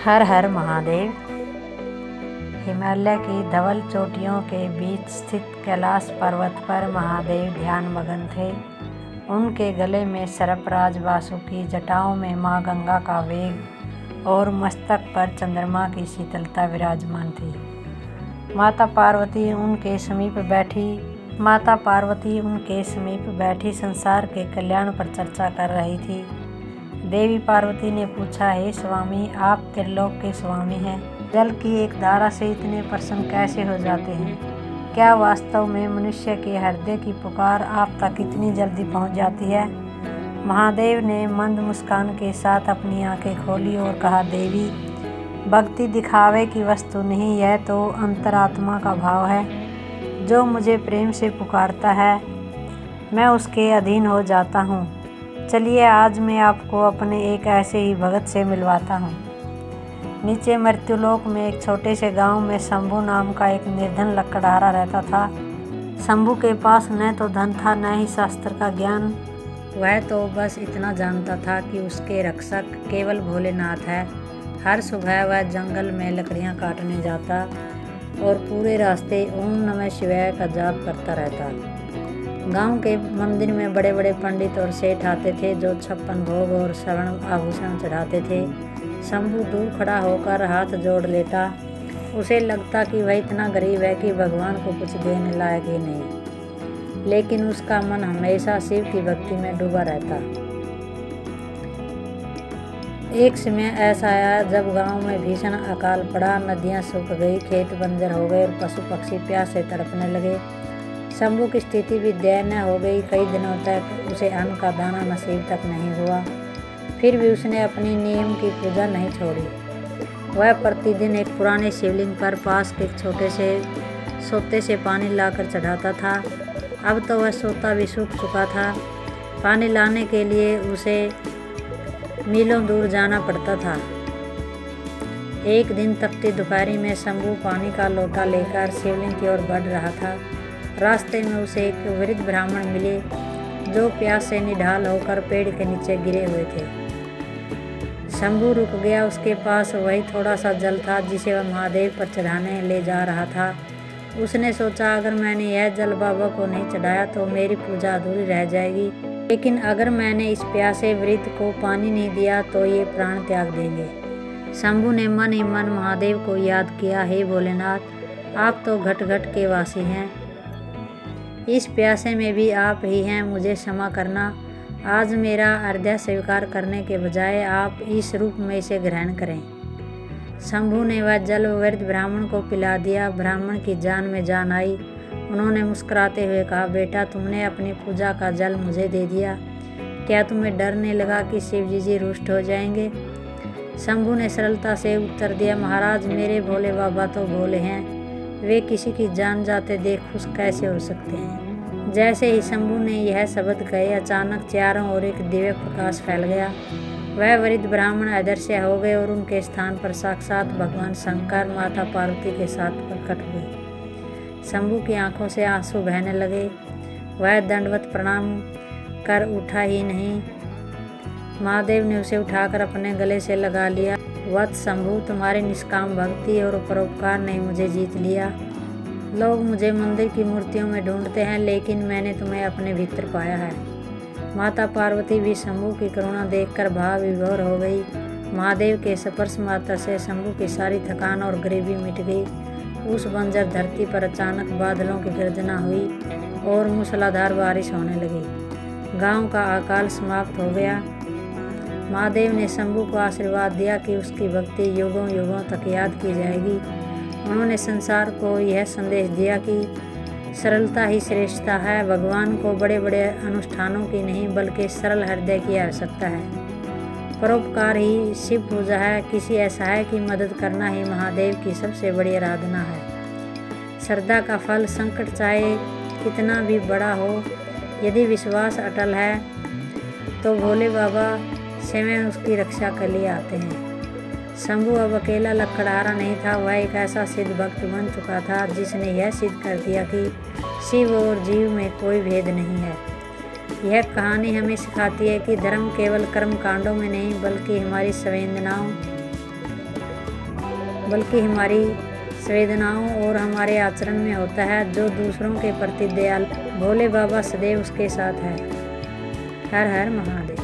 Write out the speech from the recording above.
हर हर महादेव। हिमालय की धवल चोटियों के बीच स्थित कैलाश पर्वत पर महादेव ध्यान मग्न थे। उनके गले में सर्पराज वासुकी, जटाओं में माँ गंगा का वेग और मस्तक पर चंद्रमा की शीतलता विराजमान थी। माता पार्वती उनके समीप बैठी संसार के कल्याण पर चर्चा कर रही थी। देवी पार्वती ने पूछा, हे स्वामी, आप त्रिलोक के स्वामी हैं, जल की एक धारा से इतने प्रसन्न कैसे हो जाते हैं? क्या वास्तव में मनुष्य के हृदय की पुकार आप तक इतनी जल्दी पहुंच जाती है? महादेव ने मंद मुस्कान के साथ अपनी आंखें खोली और कहा, देवी, भक्ति दिखावे की वस्तु नहीं, यह तो अंतरात्मा का भाव है। जो मुझे प्रेम से पुकारता है मैं उसके अधीन हो जाता हूँ। चलिए, आज मैं आपको अपने एक ऐसे ही भगत से मिलवाता हूँ। नीचे मृत्युलोक में एक छोटे से गांव में शंभू नाम का एक निर्धन लकड़हारा रहता था। शंभू के पास न तो धन था न ही शास्त्र का ज्ञान। वह तो बस इतना जानता था कि उसके रक्षक केवल भोलेनाथ है। हर सुबह वह जंगल में लकड़ियाँ काटने जाता और पूरे रास्ते ओम नमः शिवाय का जाप करता रहता। गांव के मंदिर में बड़े बड़े पंडित और सेठ आते थे जो 56 भोग और स्वर्ण आभूषण चढ़ाते थे। शंभू दूर खड़ा होकर हाथ जोड़ लेता। उसे लगता कि वह इतना गरीब है कि भगवान को कुछ देने लायक ही नहीं, लेकिन उसका मन हमेशा शिव की भक्ति में डूबा रहता। एक समय ऐसा आया जब गांव में भीषण अकाल पड़ा। नदियां सूख गई, खेत बंजर हो गए और पशु पक्षी प्यास से तड़पने लगे। शंभू की स्थिति भी दयनीय हो गई। कई दिनों तक उसे अन्न का दाना नसीब तक नहीं हुआ। फिर भी उसने अपनी नियम की पूजा नहीं छोड़ी। वह प्रतिदिन एक पुराने शिवलिंग पर पास के एक छोटे से सोते से पानी लाकर चढ़ाता था। अब तो वह सोता भी सूख चुका था। पानी लाने के लिए उसे मीलों दूर जाना पड़ता था। एक दिन तपती दोपहरी में शंभू पानी का लोटा लेकर शिवलिंग की ओर बढ़ रहा था। रास्ते में उसे एक वृद्ध ब्राह्मण मिले जो प्यास से निढाल होकर पेड़ के नीचे गिरे हुए थे। शंभू रुक गया। उसके पास वही थोड़ा सा जल था जिसे वह महादेव पर चढ़ाने ले जा रहा था। उसने सोचा, अगर मैंने यह जल बाबा को नहीं चढ़ाया तो मेरी पूजा अधूरी रह जाएगी, लेकिन अगर मैंने इस प्यासे वृद्ध को पानी नहीं दिया तो ये प्राण त्याग देंगे। शंभू ने मन ही मन महादेव को याद किया, हे भोलेनाथ, आप तो घट घट के वासी हैं, इस प्यासे में भी आप ही हैं, मुझे क्षमा करना। आज मेरा हृदय स्वीकार करने के बजाय आप इस रूप में इसे ग्रहण करें। शंभू ने वह जल वृद्ध ब्राह्मण को पिला दिया। ब्राह्मण की जान में जान आई। उन्होंने मुस्कुराते हुए कहा, बेटा, तुमने अपनी पूजा का जल मुझे दे दिया। क्या तुम्हें डर नहीं लगा कि शिवजी जी रुष्ट हो जाएंगे? शंभू ने सरलता से उत्तर दिया, महाराज, मेरे भोले बाबा तो भोले हैं, वे किसी की जान जाते देख खुश कैसे हो सकते हैं। जैसे ही शंभू ने यह शब्द कहे, अचानक चारों ओर एक दिव्य प्रकाश फैल गया। वह वृद्ध ब्राह्मण अदृश्य हो गए और उनके स्थान पर साक्षात भगवान शंकर माता पार्वती के साथ प्रकट हुए। शंभू की आंखों से आंसू बहने लगे। वह दंडवत प्रणाम कर उठा ही नहीं। महादेव ने उसे उठाकर अपने गले से लगा लिया। वत्स शंभू, तुम्हारी निष्काम भक्ति और परोपकार ने मुझे जीत लिया। लोग मुझे मंदिर की मूर्तियों में ढूंढते हैं, लेकिन मैंने तुम्हें अपने भीतर पाया है। माता पार्वती भी शंभू की करुणा देखकर भाव विभोर हो गई। महादेव के स्पर्श मात्र से शंभू की सारी थकान और गरीबी मिट गई। उस बंजर धरती पर अचानक बादलों की गर्जना हुई और मूसलाधार बारिश होने लगी। गांव का अकाल समाप्त हो गया। महादेव ने शंभू को आशीर्वाद दिया कि उसकी भक्ति युगों युगों तक याद की जाएगी। उन्होंने संसार को यह संदेश दिया कि सरलता ही श्रेष्ठता है। भगवान को बड़े बड़े अनुष्ठानों की नहीं बल्कि सरल हृदय की आवश्यकता है। परोपकार ही शिव पूजा है। किसी असहाय की मदद करना ही महादेव की सबसे बड़ी आराधना है। श्रद्धा का फल संकट चाहे कितना भी बड़ा हो, यदि विश्वास अटल है तो भोले बाबा स्वयं उसकी रक्षा के लिए आते हैं। शंभू अब अकेला लकड़हारा नहीं था। वह एक ऐसा सिद्ध भक्त बन चुका था जिसने यह सिद्ध कर दिया कि शिव और जीव में कोई भेद नहीं है। यह कहानी हमें सिखाती है कि धर्म केवल कर्म कांडों में नहीं बल्कि हमारी संवेदनाओं बल्कि हमारी संवेदनाओं और हमारे आचरण में होता है। जो दूसरों के प्रति दयालु, भोले बाबा सदैव उसके साथ है। हर हर महादेव।